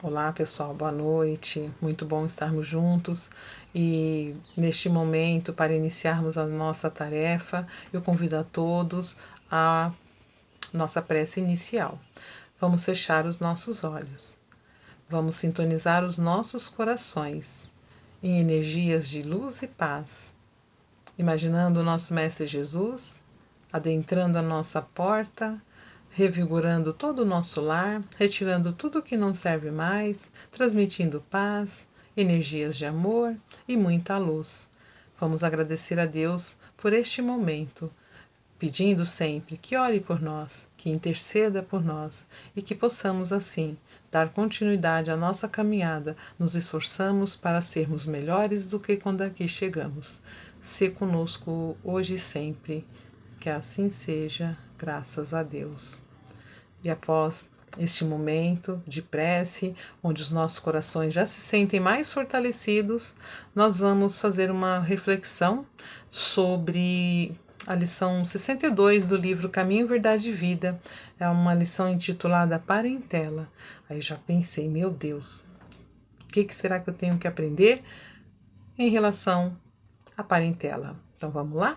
Olá pessoal, boa noite, muito bom estarmos juntos e neste momento para iniciarmos a nossa tarefa eu convido a todos a nossa prece inicial. Vamos fechar os nossos olhos, vamos sintonizar os nossos corações em energias de luz e paz, imaginando o nosso Mestre Jesus adentrando a nossa porta, revigorando todo o nosso lar, retirando tudo que não serve mais, transmitindo paz, energias de amor e muita luz. Vamos agradecer a Deus por este momento, pedindo sempre que ore por nós, que interceda por nós e que possamos assim dar continuidade à nossa caminhada, nos esforçamos para sermos melhores do que quando aqui chegamos. Se conosco hoje e sempre. Que assim seja, graças a Deus. E após este momento de prece, onde os nossos corações já se sentem mais fortalecidos, nós vamos fazer uma reflexão sobre a lição 62 do livro Caminho, Verdade e Vida. É uma lição intitulada Parentela. Aí já pensei, meu Deus, o que será que eu tenho que aprender em relação à parentela? Então vamos lá?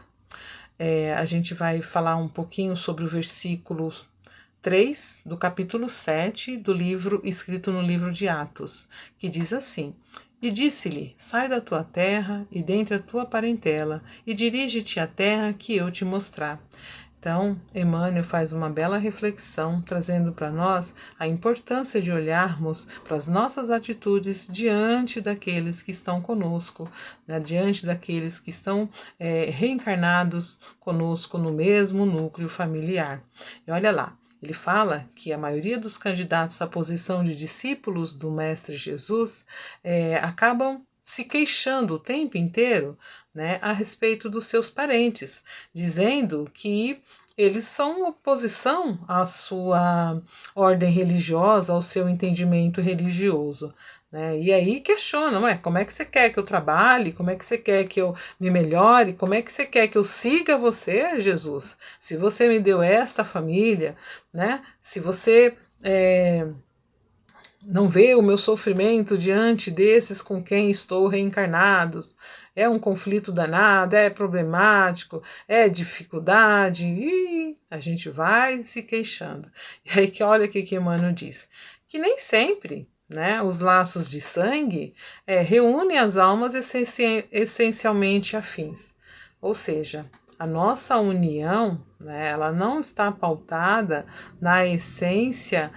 A gente vai falar um pouquinho sobre o versículo 3 do capítulo 7 do livro escrito no livro de Atos, que diz assim: E disse-lhe, sai da tua terra e dentre a tua parentela, e dirige-te à terra que eu te mostrar. Então, Emmanuel faz uma bela reflexão, trazendo para nós a importância de olharmos para as nossas atitudes diante daqueles que estão conosco, né, diante daqueles que estão reencarnados conosco no mesmo núcleo familiar. E olha lá, ele fala que a maioria dos candidatos à posição de discípulos do Mestre Jesus acabam se queixando o tempo inteiro, né, a respeito dos seus parentes, dizendo que eles são oposição à sua ordem religiosa, ao seu entendimento religioso. Né? E aí questionam, como é que você quer que eu trabalhe? Como é que você quer que eu me melhore? Como é que você quer que eu siga você, Jesus? Se você me deu esta família, né? Se você não vê o meu sofrimento diante desses com quem estou reencarnados. É um conflito danado, é problemático, é dificuldade, e a gente vai se queixando. E aí que olha o que Emmanuel diz, que nem sempre, né, os laços de sangue reúnem as almas essencialmente afins. Ou seja, a nossa união, né, ela não está pautada na essência,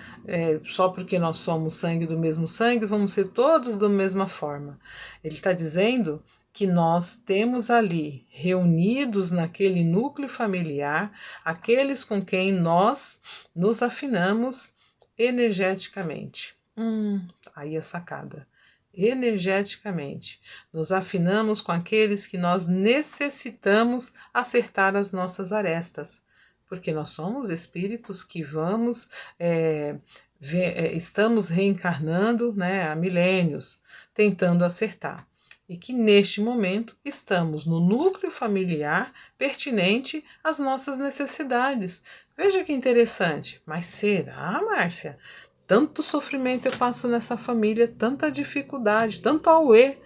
só porque nós somos sangue do mesmo sangue, vamos ser todos da mesma forma. Ele está dizendo que nós temos ali, reunidos naquele núcleo familiar, aqueles com quem nós nos afinamos energeticamente. Aí a sacada. Energeticamente, nos afinamos com aqueles que nós necessitamos acertar as nossas arestas, porque nós somos espíritos que vamos, estamos reencarnando, né, há milênios, tentando acertar. E que neste momento estamos no núcleo familiar pertinente às nossas necessidades. Veja que interessante. Mas será, Márcia? Tanto sofrimento eu passo nessa família, tanta dificuldade, tanto auê.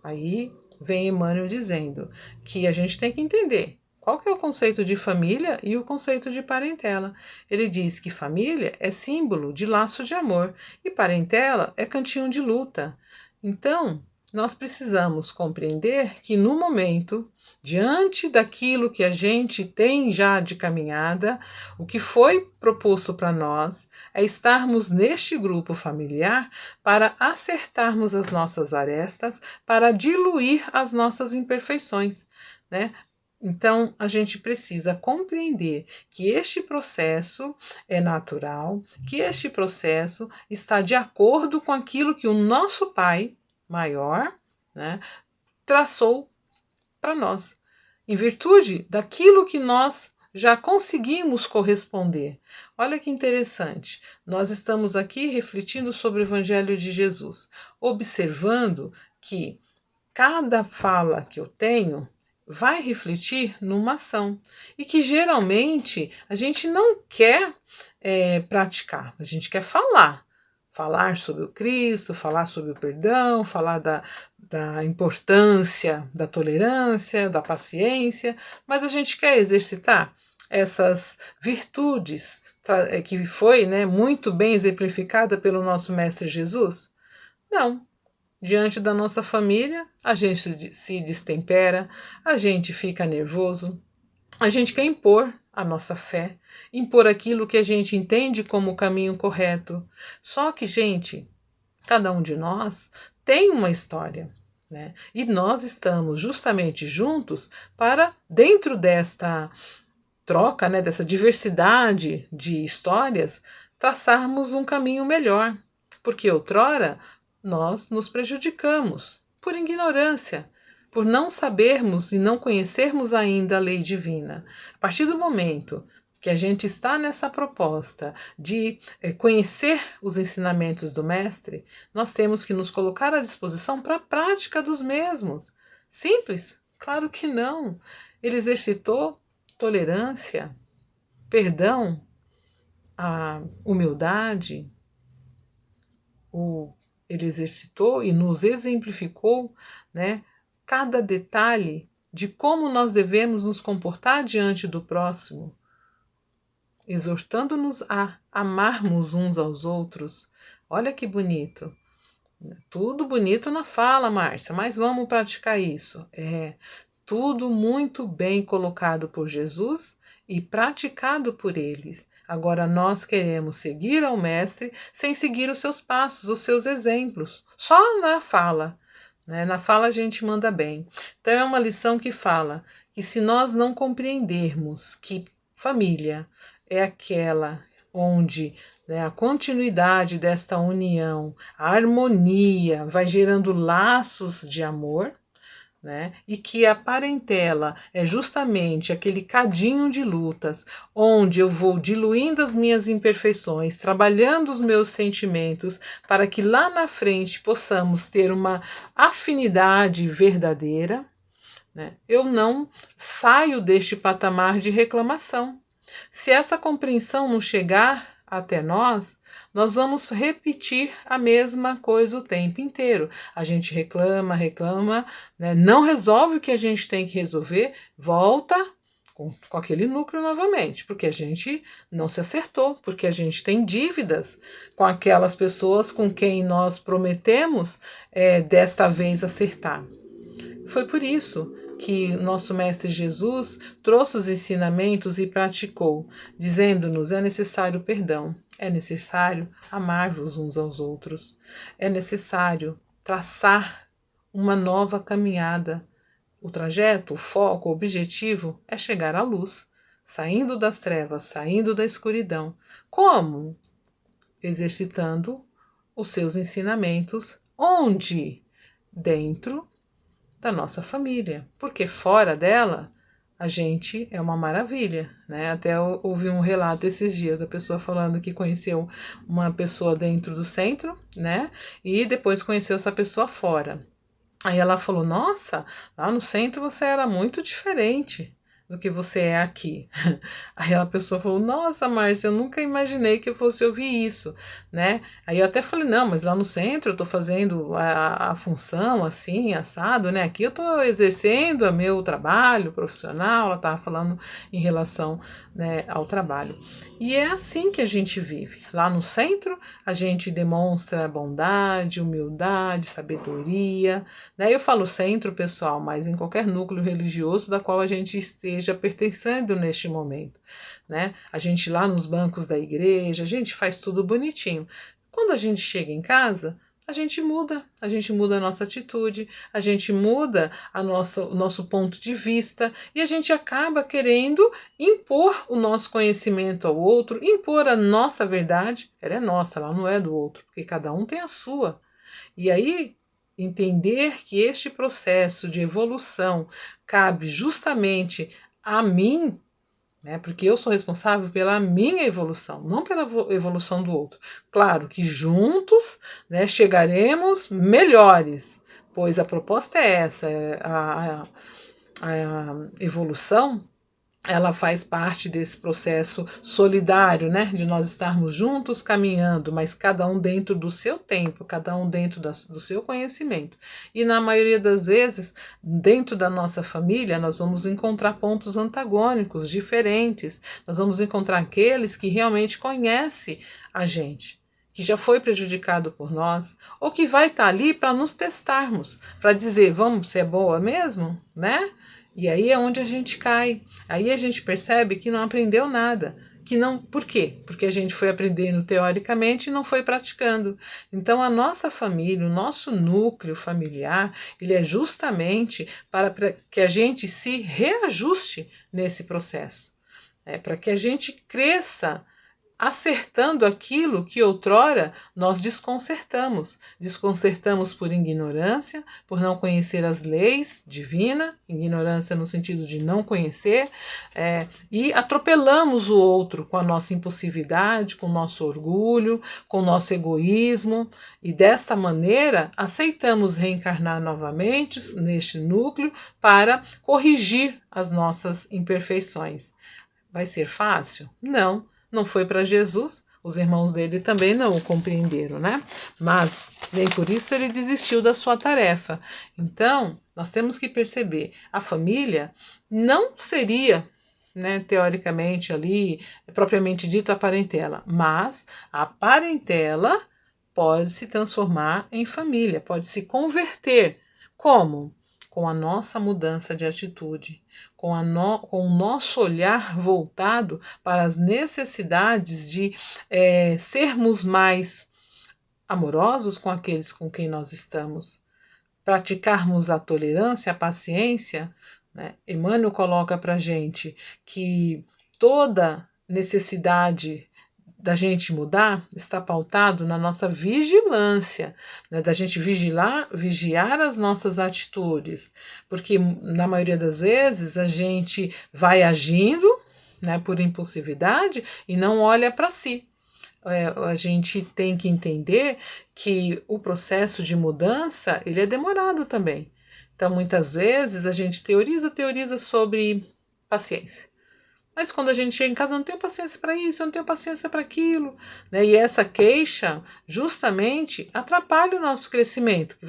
Aí vem Emmanuel dizendo que a gente tem que entender qual que é o conceito de família e o conceito de parentela. Ele diz que família é símbolo de laço de amor e parentela é cantinho de luta. Então, nós precisamos compreender que no momento, diante daquilo que a gente tem já de caminhada, o que foi proposto para nós é estarmos neste grupo familiar para acertarmos as nossas arestas, para diluir as nossas imperfeições, né? Então, a gente precisa compreender que este processo é natural, que este processo está de acordo com aquilo que o nosso Pai maior, né, traçou para nós, em virtude daquilo que nós já conseguimos corresponder. Olha que interessante, nós estamos aqui refletindo sobre o Evangelho de Jesus, observando que cada fala que eu tenho vai refletir numa ação e que geralmente a gente não quer praticar, a gente quer falar. falar sobre o Cristo, falar sobre o perdão, falar da importância da tolerância, da paciência, mas a gente quer exercitar essas virtudes que foi, né, muito bem exemplificada pelo nosso Mestre Jesus? Não. Diante da nossa família, a gente se destempera, a gente fica nervoso, a gente quer impor a nossa fé, impor aquilo que a gente entende como o caminho correto. Só que, gente, cada um de nós tem uma história, né? E nós estamos justamente juntos para, dentro desta troca, né, dessa diversidade de histórias, traçarmos um caminho melhor. Porque outrora nós nos prejudicamos por ignorância, por não sabermos e não conhecermos ainda a lei divina. A partir do momento que a gente está nessa proposta de conhecer os ensinamentos do Mestre, nós temos que nos colocar à disposição para a prática dos mesmos. Simples? Claro que não. Ele exercitou tolerância, perdão, a humildade, ele exercitou e nos exemplificou, né, cada detalhe de como nós devemos nos comportar diante do próximo, exortando-nos a amarmos uns aos outros. Olha que bonito. Tudo bonito na fala, Márcia, mas vamos praticar isso. Tudo muito bem colocado por Jesus e praticado por eles. Agora nós queremos seguir ao Mestre sem seguir os seus passos, os seus exemplos, só na fala. Né? Na fala a gente manda bem. Então é uma lição que fala que se nós não compreendermos que família é aquela onde, né, a continuidade desta união, a harmonia vai gerando laços de amor, né? E que a parentela é justamente aquele cadinho de lutas onde eu vou diluindo as minhas imperfeições, trabalhando os meus sentimentos para que lá na frente possamos ter uma afinidade verdadeira, né? Eu não saio deste patamar de reclamação. Se essa compreensão não chegar até nós vamos repetir a mesma coisa o tempo inteiro. A gente reclama, né? Não resolve o que a gente tem que resolver, volta com aquele núcleo novamente, porque a gente não se acertou, porque a gente tem dívidas com aquelas pessoas com quem nós prometemos desta vez acertar. Foi por isso que nosso Mestre Jesus trouxe os ensinamentos e praticou, dizendo-nos: é necessário perdão, é necessário amar-vos uns aos outros, é necessário traçar uma nova caminhada. O trajeto, o foco, o objetivo é chegar à luz, saindo das trevas, saindo da escuridão. Como? Exercitando os seus ensinamentos, onde? Dentro da nossa família, porque fora dela a gente é uma maravilha, né? Até eu ouvi um relato esses dias da pessoa falando que conheceu uma pessoa dentro do centro, né? E depois conheceu essa pessoa fora. Aí ela falou: nossa, lá no centro você era muito diferente do que você é aqui. Aí a pessoa falou: nossa, Márcia, eu nunca imaginei que eu fosse ouvir isso, né? Aí eu até falei: não, mas lá no centro eu tô fazendo a função assim, assado, né? Aqui eu tô exercendo o meu trabalho profissional. Ela tava falando em relação, né, ao trabalho. E é assim que a gente vive. Lá no centro a gente demonstra bondade, humildade, sabedoria, né? Eu falo centro, pessoal, mas em qualquer núcleo religioso da qual a gente esteja pertencendo neste momento, né? A gente lá nos bancos da igreja, a gente faz tudo bonitinho. Quando a gente chega em casa, a gente muda a nossa atitude, a gente muda o nosso ponto de vista e a gente acaba querendo impor o nosso conhecimento ao outro, impor a nossa verdade. Ela é nossa, ela não é do outro, porque cada um tem a sua. E aí, entender que este processo de evolução cabe justamente a mim, né, porque eu sou responsável pela minha evolução, não pela evolução do outro. Claro que juntos, né, chegaremos melhores, pois a proposta é essa, a evolução ela faz parte desse processo solidário, né, de nós estarmos juntos caminhando, mas cada um dentro do seu tempo, cada um dentro do seu conhecimento. E na maioria das vezes, dentro da nossa família, nós vamos encontrar pontos antagônicos, diferentes. Nós vamos encontrar aqueles que realmente conhecem a gente, que já foi prejudicado por nós, ou que vai estar ali para nos testarmos, para dizer, vamos ser boa mesmo, né? E aí é onde a gente cai. Aí a gente percebe que não aprendeu nada. Que não, por quê? Porque a gente foi aprendendo teoricamente e não foi praticando. Então a nossa família, o nosso núcleo familiar, ele é justamente para que a gente se reajuste nesse processo. Para que a gente cresça acertando aquilo que outrora nós desconcertamos. Desconcertamos por ignorância, por não conhecer as leis divinas, ignorância no sentido de não conhecer, e atropelamos o outro com a nossa impulsividade, com o nosso orgulho, com o nosso egoísmo, e desta maneira aceitamos reencarnar novamente neste núcleo para corrigir as nossas imperfeições. Vai ser fácil? Não. Não foi para Jesus, os irmãos dele também não o compreenderam, né? Mas nem por isso ele desistiu da sua tarefa. Então, nós temos que perceber, a família não seria, né, teoricamente ali, propriamente dito a parentela, mas a parentela pode se transformar em família, pode se converter. Como? Com a nossa mudança de atitude, com o nosso olhar voltado para as necessidades de sermos mais amorosos com aqueles com quem nós estamos, praticarmos a tolerância, a paciência, né? Emmanuel coloca para a gente que toda necessidade da gente mudar está pautado na nossa vigilância, né, da gente vigiar as nossas atitudes, porque na maioria das vezes a gente vai agindo, né, por impulsividade e não olha para si. A gente tem que entender que o processo de mudança ele é demorado também. Então muitas vezes a gente teoriza sobre paciência. Mas quando a gente chega em casa, eu não tenho paciência para isso, eu não tenho paciência para aquilo, né? E essa queixa justamente atrapalha o nosso crescimento, que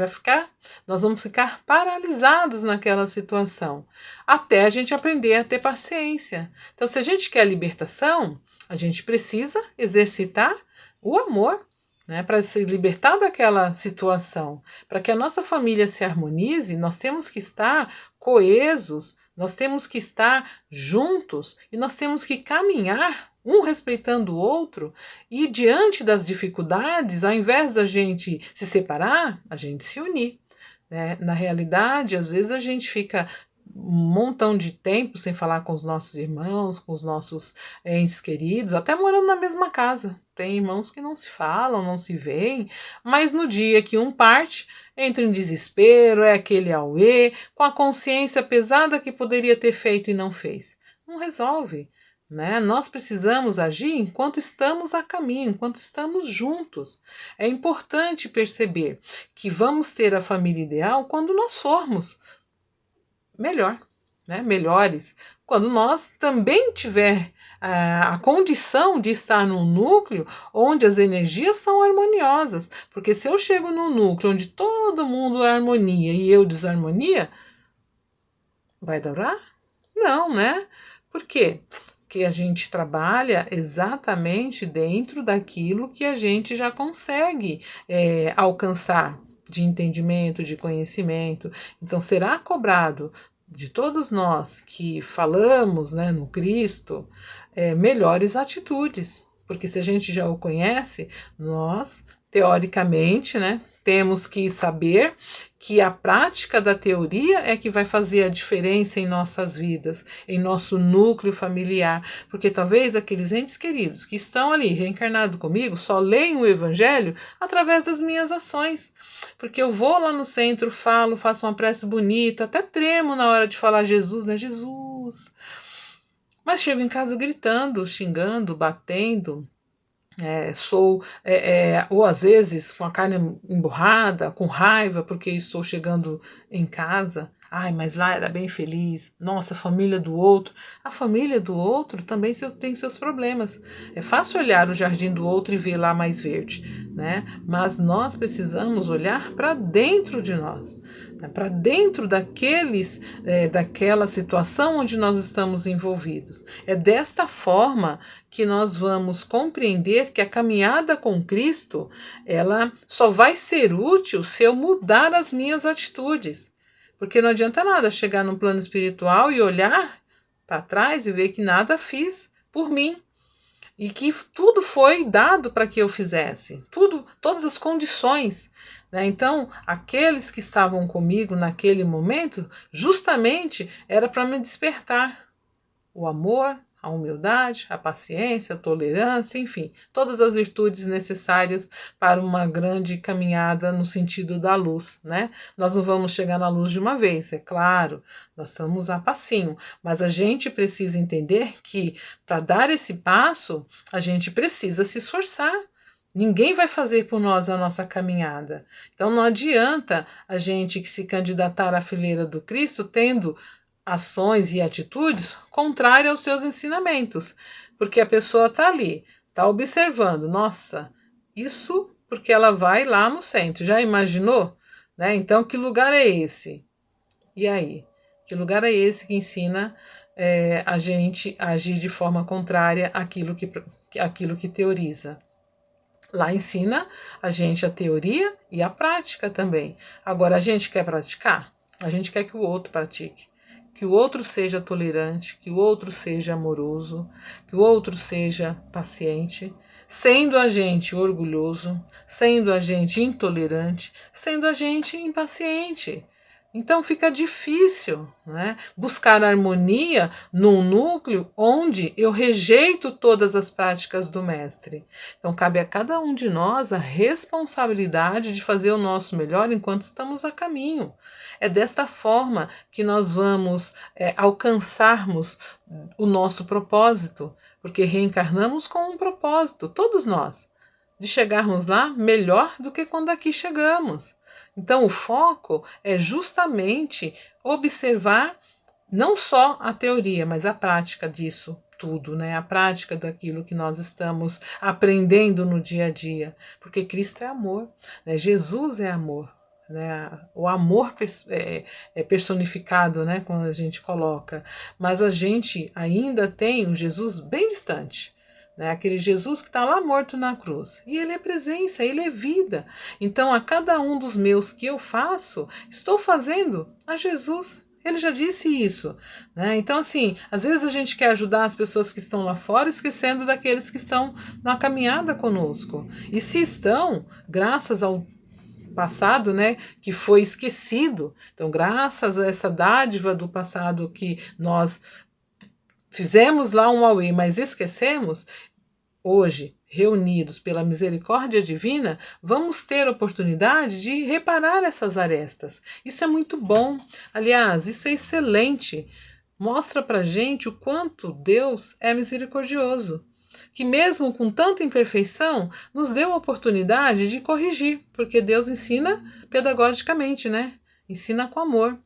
nós vamos ficar paralisados naquela situação, até a gente aprender a ter paciência. Então, se a gente quer a libertação, a gente precisa exercitar o amor, né, para se libertar daquela situação. Para que a nossa família se harmonize, nós temos que estar coesos, nós temos que estar juntos e nós temos que caminhar um respeitando o outro e diante das dificuldades, ao invés da gente se separar, a gente se unir, né? Na realidade, às vezes a gente fica um montão de tempo sem falar com os nossos irmãos, com os nossos entes queridos, até morando na mesma casa. Tem irmãos que não se falam, não se veem, mas no dia que um parte, entra em desespero, é aquele auê, com a consciência pesada que poderia ter feito e não fez. Não resolve, né? Nós precisamos agir enquanto estamos a caminho, enquanto estamos juntos. É importante perceber que vamos ter a família ideal quando nós formos melhor, né? Melhores. Quando nós também tiver a condição de estar num núcleo onde as energias são harmoniosas. Porque se eu chego num núcleo onde todo mundo é harmonia e eu desarmonia, vai durar? Não, né? Por quê? Porque a gente trabalha exatamente dentro daquilo que a gente já consegue alcançar de entendimento, de conhecimento. Então será cobrado de todos nós que falamos, né, no Cristo, melhores atitudes, porque se a gente já o conhece, nós, teoricamente, né, temos que saber que a prática da teoria é que vai fazer a diferença em nossas vidas, em nosso núcleo familiar, porque talvez aqueles entes queridos que estão ali reencarnados comigo só leem o Evangelho através das minhas ações, porque eu vou lá no centro, falo, faço uma prece bonita, até tremo na hora de falar Jesus, né? Jesus! Mas chego em casa gritando, xingando, batendo, ou às vezes com a carne emburrada, com raiva, porque estou chegando em casa. Ai, mas lá era bem feliz. Nossa, a família do outro. A família do outro também tem seus problemas. É fácil olhar o jardim do outro e ver lá mais verde, né? Mas nós precisamos olhar para dentro de nós, né? Para dentro daquela situação onde nós estamos envolvidos. É desta forma que nós vamos compreender que a caminhada com Cristo, ela só vai ser útil se eu mudar as minhas atitudes. Porque não adianta nada chegar no plano espiritual e olhar para trás e ver que nada fiz por mim. E que tudo foi dado para que eu fizesse. Tudo, todas as condições. Né? Então, aqueles que estavam comigo naquele momento, justamente era para me despertar o amor, a humildade, a paciência, a tolerância, enfim, todas as virtudes necessárias para uma grande caminhada no sentido da luz, né? Nós não vamos chegar na luz de uma vez, é claro, nós estamos a passinho, mas a gente precisa entender que para dar esse passo, a gente precisa se esforçar. Ninguém vai fazer por nós a nossa caminhada. Então não adianta a gente se candidatar à fileira do Cristo tendo ações e atitudes contrárias aos seus ensinamentos, porque a pessoa está ali, está observando, nossa, isso porque ela vai lá no centro, já imaginou? Né? Então, que lugar é esse? E aí? Que lugar é esse que ensina a gente a agir de forma contrária àquilo que teoriza? Lá ensina a gente a teoria e a prática também. Agora, a gente quer praticar? A gente quer que o outro pratique. Que o outro seja tolerante, que o outro seja amoroso, que o outro seja paciente, sendo a gente orgulhoso, sendo a gente intolerante, sendo a gente impaciente. Então fica difícil, né, buscar harmonia num núcleo onde eu rejeito todas as práticas do mestre. Então cabe a cada um de nós a responsabilidade de fazer o nosso melhor enquanto estamos a caminho. É desta forma que nós vamos alcançarmos o nosso propósito, porque reencarnamos com um propósito, todos nós, de chegarmos lá melhor do que quando aqui chegamos. Então o foco é justamente observar não só a teoria, mas a prática disso tudo, né? A prática daquilo que nós estamos aprendendo no dia a dia, porque Cristo é amor, né? Jesus é amor. Né? O amor é personificado, né, quando a gente coloca, mas a gente ainda tem um Jesus bem distante, né? Aquele Jesus que está lá morto na cruz, e ele é presença, ele é vida. Então a cada um dos meus que eu faço, estou fazendo a Jesus. Ele já disse isso, né? Então assim, às vezes a gente quer ajudar as pessoas que estão lá fora, esquecendo daqueles que estão na caminhada conosco, e se estão, graças ao passado, né, que foi esquecido. Então, graças a essa dádiva do passado que nós fizemos lá um auê, mas esquecemos, hoje, reunidos pela misericórdia divina, vamos ter oportunidade de reparar essas arestas. Isso é muito bom. Aliás, isso é excelente. Mostra pra gente o quanto Deus é misericordioso, que mesmo com tanta imperfeição, nos deu a oportunidade de corrigir, porque Deus ensina pedagogicamente, né? Ensina com amor.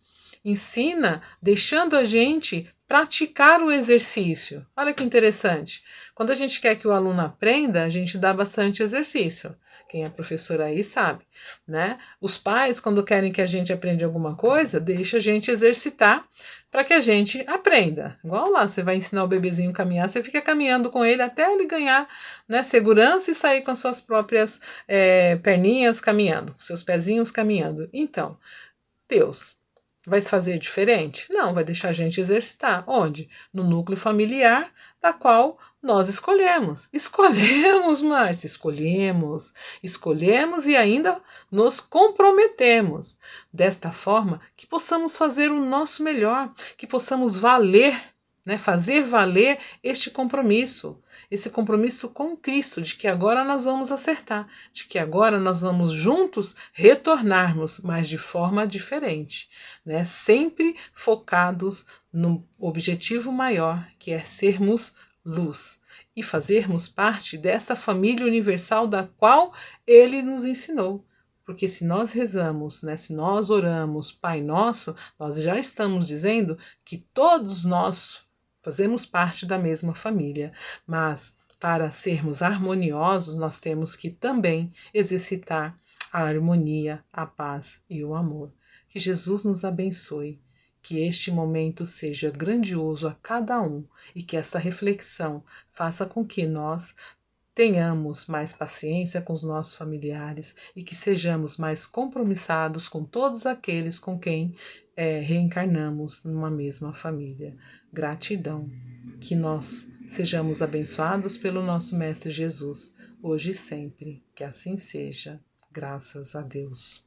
Ensina deixando a gente praticar o exercício. Olha que interessante. Quando a gente quer que o aluno aprenda, a gente dá bastante exercício. Quem é professor aí sabe, né? Os pais, quando querem que a gente aprenda alguma coisa, deixa a gente exercitar para que a gente aprenda. Igual lá, você vai ensinar o bebezinho a caminhar, você fica caminhando com ele até ele ganhar, né, segurança e sair com as suas próprias perninhas caminhando, seus pezinhos caminhando. Então, Deus vai se fazer diferente? Não, vai deixar a gente exercitar. Onde? No núcleo familiar, da qual nós escolhemos. Escolhemos, Márcia, escolhemos. Escolhemos e ainda nos comprometemos. Desta forma, que possamos fazer o nosso melhor, que possamos valer, né, fazer valer este compromisso. Esse compromisso com Cristo, de que agora nós vamos acertar, de que agora nós vamos juntos retornarmos, mas de forma diferente, né? Sempre focados no objetivo maior, que é sermos luz e fazermos parte dessa família universal da qual ele nos ensinou. Porque se nós rezamos, né, se nós oramos Pai Nosso, nós já estamos dizendo que todos nós fazemos parte da mesma família. Mas para sermos harmoniosos, nós temos que também exercitar a harmonia, a paz e o amor. Que Jesus nos abençoe, que este momento seja grandioso a cada um e que essa reflexão faça com que nós tenhamos mais paciência com os nossos familiares e que sejamos mais compromissados com todos aqueles com quem reencarnamos numa mesma família. Gratidão. Que nós sejamos abençoados pelo nosso Mestre Jesus, hoje e sempre. Que assim seja. Graças a Deus.